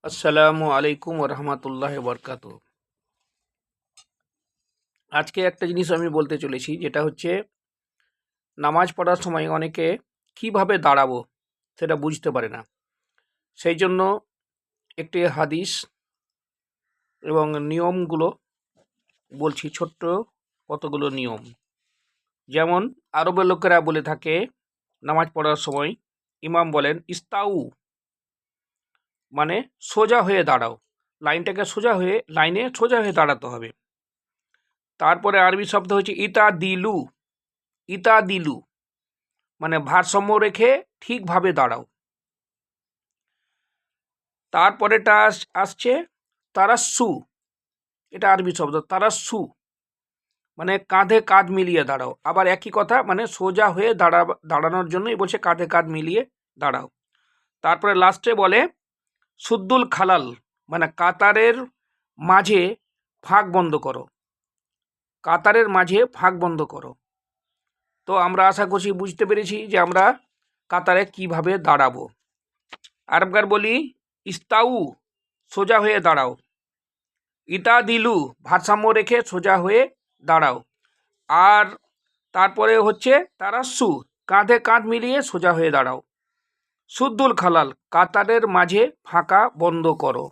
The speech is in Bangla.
আসসালামু আলাইকুম রহমতুল্লাহ বরকাত। আজকে একটা জিনিস আমি বলতে চলেছি, যেটা হচ্ছে নামাজ পড়ার সময় অনেকে কিভাবে দাঁড়াবো সেটা বুঝতে পারে না। সেই জন্য একটি হাদিস এবং নিয়মগুলো বলছি, ছোট্ট কতগুলো নিয়ম। যেমন আরবের লোকেরা বলে থাকে নামাজ পড়ার সময়, ইমাম বলেন ইস্তাউ, মানে সোজা হয়ে দাঁড়াও। লাইনে সোজা হয়ে দাঁড়াতে হবে। তারপরে আরবি শব্দ হচ্ছে ইতা দিলু। ইতা দিলু মানে ভারসাম্য রেখে ঠিকভাবে দাঁড়াও। তারপরেটা আসছে তারাস্সু। এটা আরবি শব্দ, তারাস্সু মানে কাঁধে কাঁধ মিলিয়ে দাঁড়াও। আবার একই কথা, মানে সোজা হয়ে দাঁড়ানোর জন্যই বলছে কাঁধে কাঁধ মিলিয়ে দাঁড়াও। তারপরে লাস্টে বলে সুদ্দুল খালাল, মানে কাতারের মাঝে ফাঁক বন্ধ করো। কাতারের মাঝে ফাঁক বন্ধ করো। তো আমরা আশা করছি বুঝতে পেরেছি যে আমরা কাতারে কিভাবে দাঁড়াবো। আরেকবার বলি, ইস্তাউ সোজা হয়ে দাঁড়াও, ইতা দিলু ভারসাম্য রেখে সোজা হয়ে দাঁড়াও, আর তারপরে হচ্ছে তারাস্সু কাঁধে কাঁধ মিলিয়ে সোজা হয়ে দাঁড়াও, সুদ্দুল খালাল কাতারের মাঝে ফাঁকা বন্ধ করো।